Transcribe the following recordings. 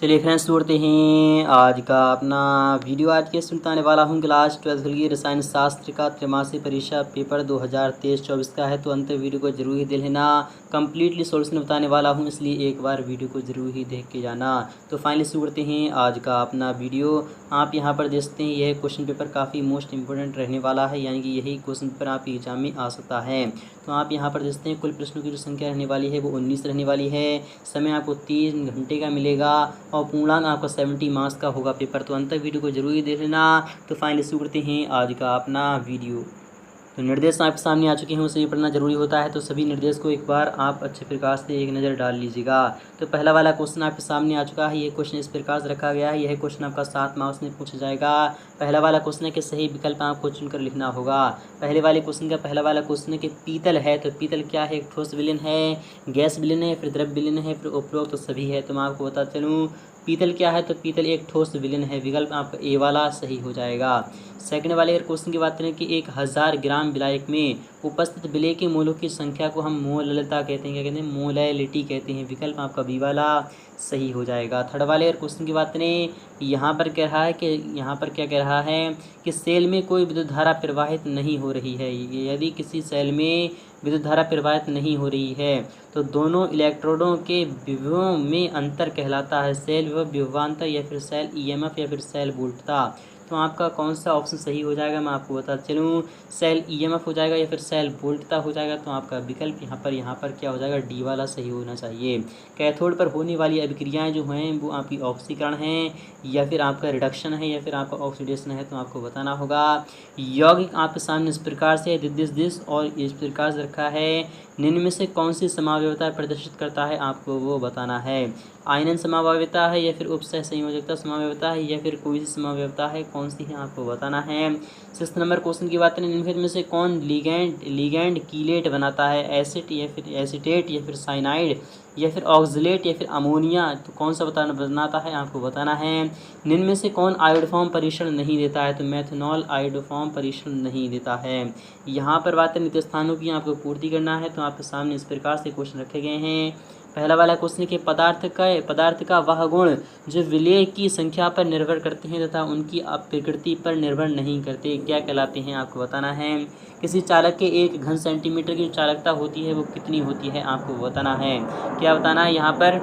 चलिए फ्रेंड्स, जोड़ते हैं आज का अपना वीडियो। आज के सुनताने वाला हूँ क्लास 12 के लिए रसायन शास्त्र का त्रैमासिक परीक्षा पेपर 2023-24 का है। तो अंत वीडियो को जरूर ही देख लेना, कंप्लीटली सॉल्यूशन बताने वाला हूँ, इसलिए एक बार वीडियो को जरूर ही देख के जाना। तो फाइनली शुरू करते हैं आज का अपना वीडियो। आप यहाँ पर देख सकते हैं यह क्वेश्चन पेपर काफ़ी मोस्ट इंपॉर्टेंट रहने वाला है, यानी कि यही क्वेश्चन पेपर आपके एग्जाम में आ सकता है। तो आप यहाँ पर देखते हैं कुल प्रश्नों की जो संख्या रहने वाली है वो 19 रहने वाली है। समय आपको 3 घंटे का मिलेगा और पूर्णांक आपका 70 मार्क्स का होगा पेपर। तो अंत तक वीडियो को जरूर ही देख लेना। तो फाइनली शुरू करते हैं आज का अपना वीडियो। तो निर्देश आपके सामने आ चुके हैं, उसे पढ़ना जरूरी होता है, तो सभी निर्देश को एक बार आप अच्छे प्रकार से एक नज़र डाल लीजिएगा। तो पहला वाला क्वेश्चन आपके सामने आ चुका है। ये क्वेश्चन इस प्रकार से रखा गया है। यह क्वेश्चन आपका 7 मार्क्स में पूछा जाएगा। पहला वाला क्वेश्चन है कि सही विकल्प आपको चुनकर लिखना होगा। पहले वाले क्वेश्चन का पहला वाला क्वेश्चन है कि पीतल है, तो पीतल क्या है? एक ठोस विलयन है, गैस विलयन है, फिर द्रव विलयन है, फिर उपरोक्त तो सभी है। तो मैं आपको बता चलूँ पीतल क्या है, तो पीतल एक ठोस विलयन है। विकल्प आपका ए वाला सही हो जाएगा। सेकंड वाले क्वेश्चन की बात करें कि 1000 ग्राम विलायक में उपस्थित विलय के मोलों की संख्या को हम मोललता कहते हैं। क्या कहते हैं? मोलैलिटी कहते हैं। विकल्प आपका बी वाला सही हो जाएगा। थर्ड वाले क्वेश्चन की बात करें, यहाँ पर कह रहा है कि यहाँ पर क्या कह रहा है कि सेल में कोई विद्युत धारा प्रवाहित नहीं हो रही है। यदि किसी सेल में विद्युत धारा प्रवाहित नहीं हो रही है तो दोनों इलेक्ट्रोडों के विभवों में अंतर कहलाता है सेल विभव विभवांतर, या फिर सेल ईएमएफ, या फिर सेल वोल्टता। तो आपका कौन सा ऑप्शन सही हो जाएगा मैं आपको बता चलूँ, सेल ईएमएफ हो जाएगा या फिर सेल वोल्टता हो जाएगा। तो आपका विकल्प यहाँ पर क्या हो जाएगा? डी वाला सही होना चाहिए। कैथोड पर होने वाली अभिक्रियाएं जो हैं वो आपकी ऑक्सीकरण हैं, या फिर आपका रिडक्शन है, या फिर आपका ऑक्सीडेशन है। तो आपको बताना होगा। यौगिक आपके सामने इस प्रकार से दिस और इस प्रकार से रखा है। निम्न में से कौन सी समावयवता प्रदर्शित करता है, आपको वो बताना है। आयनन समावयवता है, या फिर उपसह संयोजकता समावयवता है, या फिर कोई सी समावयवता है, कौन सी है आपको बताना है। 6 नंबर क्वेश्चन की बात करें, निम्नलिखित में से कौन लिगैंड कीलेट बनाता है? एसिड, या फिर एसीटेट, या फिर साइनाइड, या फिर ऑक्सलेट, या फिर अमोनिया। तो कौन सा बनाता है आपको बताना है। निम्न में से कौन आयोडोफॉर्म परीक्षण नहीं देता है? तो मेथनॉल आयोडोफॉर्म परीक्षण नहीं देता है। यहाँ पर बात है नित्य स्थानों की, आपको पूर्ति करना है। तो आपके सामने इस प्रकार से क्वेश्चन रखे गए हैं। पहला वाला क्वेश्चन के पदार्थ का वह गुण जो विलय की संख्या पर निर्भर करते हैं तथा उनकी प्रकृति पर निर्भर नहीं करते, क्या कहलाते हैं आपको बताना है। किसी चालक के 1 घन सेंटीमीटर की चालकता होती है वो कितनी होती है आपको बताना है। क्या बताना है यहाँ पर?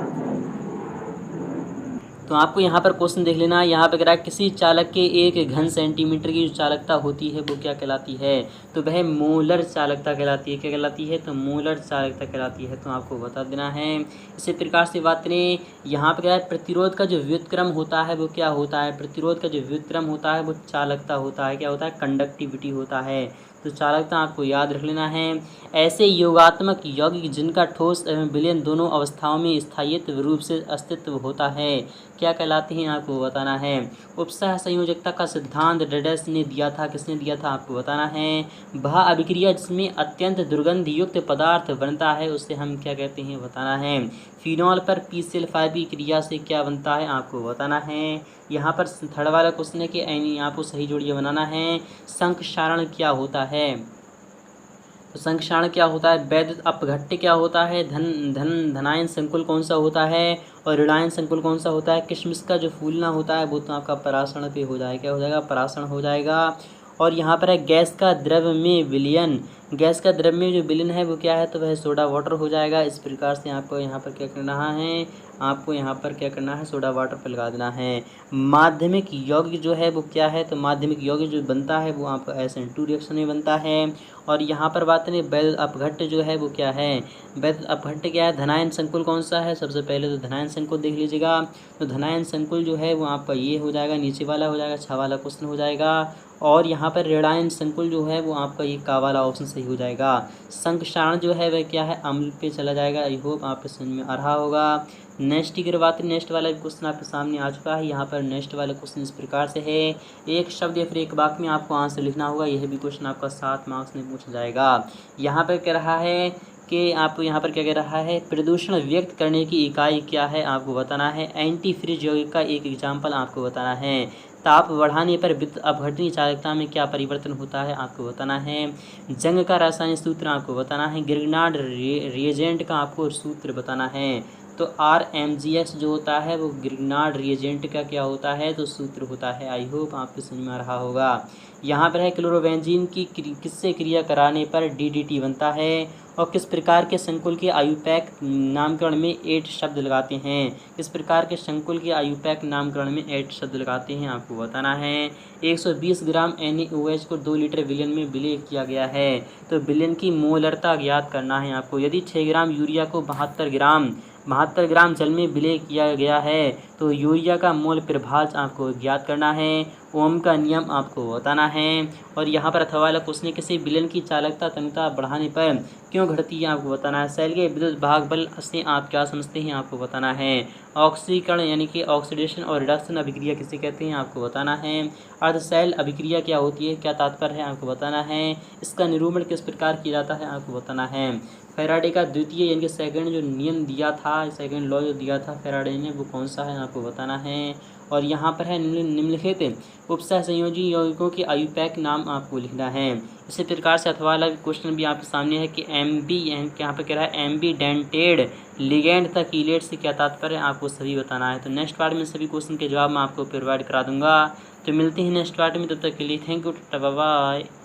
तो आपको यहाँ पर क्वेश्चन देख लेना। यहाँ पे कह रहा है किसी चालक के 1 घन सेंटीमीटर की जो चालकता होती है वो क्या कहलाती है? तो वह मोलर चालकता कहलाती है। क्या कहलाती है? तो मोलर चालकता कहलाती है। तो आपको बता देना है। इसी प्रकार से बात करें, यहाँ पे कह रहा है प्रतिरोध का जो व्युत्क्रम होता है वो क्या होता है? प्रतिरोध का जो व्युत्क्रम होता है वो चालकता होता है। क्या होता है? कंडक्टिविटी होता है। तो चालकता आपको याद रख लेना है। ऐसे योगात्मक यौगिक जिनका ठोस एवं विलयन दोनों अवस्थाओं में स्थायित्व रूप से अस्तित्व होता है, क्या कहलाते हैं आपको बताना है। उपसह संयोजकता का सिद्धांत डेडेस ने दिया था, किसने दिया था आपको बताना है। वह अभिक्रिया जिसमें अत्यंत दुर्गंध युक्त पदार्थ बनता है उसे हम क्या कहते हैं बताना है। फिनॉल पर पीसेल5 की क्रिया से क्या बनता है आपको बताना है। यहाँ पर थर्ड वाला क्वेश्चन है कि आपको सही जोड़िए बनाना है। संक्षारण क्या होता है? तो संक्षारण क्या होता है? वैद्युत अपघट्य क्या होता है? धनायन संकुल कौन सा होता है और ऋणायन संकुल कौन सा होता है? किशमिश का जो फूलना होता है वो तो आपका परासरण पे हो जाएगा। क्या हो जाएगा? परासरण हो जाएगा। और यहाँ पर है गैस का द्रव में विलयन। गैस का द्रव में जो विलयन है वो क्या है? तो वह सोडा वाटर हो जाएगा। इस प्रकार से आपको यहाँ पर क्या करना है, आपको यहाँ पर क्या करना है, सोडा वाटर पर लगा देना है। माध्यमिक यौगिक जो है वो क्या है? तो माध्यमिक यौगिक जो बनता है वो आपका SN2 रिएक्शन में बनता है। और यहाँ पर बात करें वैद्युत अपघट्य जो है वो क्या है? वैद्युत अपघट्य क्या है? धनायन संकुल कौन सा है? सबसे पहले तो धनायन संकुल देख लीजिएगा। तो धनायन संकुल जो है वो आपका ये हो जाएगा, नीचे वाला हो जाएगा, 6 वाला क्वेश्चन हो जाएगा। और यहाँ पर ऋणायन संकुल जो है वो आपका ये का वाला ऑप्शन सही हो जाएगा। संक्षारण जो है वह क्या है? अम्ल पे चला जाएगा। आई होप आपको समझ में आ रहा होगा। नेक्स्ट की बात, नेक्स्ट वाला क्वेश्चन आपके सामने आ चुका है। यहाँ पर नेक्स्ट वाला क्वेश्चन इस प्रकार से है। एक शब्द या फिर एक वाक्य में आपको आंसर लिखना होगा। यह भी क्वेश्चन आपका 7 मार्क्स में पूछा जाएगा। यहाँ पर कह रहा है कि आपको यहाँ पर क्या कह रहा है, प्रदूषण व्यक्त करने की इकाई क्या है आपको बताना है। एंटी फ्रीज यौगिक का एक एग्जाम्पल आपको बताना है। ताप बढ़ाने पर विद्युत अपघटनी चालकता में क्या परिवर्तन होता है आपको बताना है। जंग का रासायनिक सूत्र आपको बताना है। गिरनार्ड रिएजेंट का आपको सूत्र बताना है। तो RMGS जो होता है वो ग्रिग्नार्ड रिएजेंट का क्या होता है, तो सूत्र होता है। आई होप आपको समझ में आ रहा होगा। यहाँ पर है क्लोरोबेंजीन की किससे क्रिया कराने पर DDT बनता है, और किस प्रकार के संकुल के आयुपैक नामकरण में 8 शब्द लगाते हैं। किस प्रकार के संकुल के आयुपैक नामकरण में 8 शब्द लगाते हैं, आपको बताना है। 120 ग्राम NaOH को 2 लीटर विलयन में विलय किया गया है, तो विलयन की मोलरता ज्ञात करना है आपको। यदि 6 ग्राम यूरिया को 72 ग्राम जल में विलय किया गया है, तो यूरिया का मोल प्रभाज आपको ज्ञात करना है। ओम का नियम आपको बताना है। और यहाँ पर अथवा वाला क्वेश्चन, किसी विलयन की चालकता तन्यता बढ़ाने पर क्यों घटती है, आपको बताना है। सेल के विद्युत भाग बल से आप क्या समझते हैं, आपको बताना है। ऑक्सीकरण यानी कि ऑक्सीडेशन और रिडक्शन अभिक्रिया किसे कहते हैं, आपको बताना है। अर्धशैल अभिक्रिया क्या होती है, क्या तात्पर्य है, आपको बताना है। इसका निरूपण किस प्रकार किया जाता है, आपको बताना है। फैराडे का द्वितीय यानी कि सेकंड जो नियम दिया था, सेकंड लॉ जो दिया था फैराडे ने, वो कौन सा है, आपको बताना है। और यहाँ पर है निम्नलिखित उपसह संयोजी यौगिकों के आयुपैक नाम आपको लिखना है। इसी प्रकार से अथवा वाला क्वेश्चन भी आपके सामने है कि यहाँ पे कह रहा है एम्बीडेंटेड लिगेंड तक कीलेट से क्या तात्पर्य है, आपको सभी बताना है। तो नेक्स्ट पार्ट में सभी क्वेश्चन के जवाब मैं आपको प्रोवाइड करा दूंगा। तो मिलते हैं नेक्स्ट पार्ट में, तब तक के लिए थैंक यू, बाय बाय।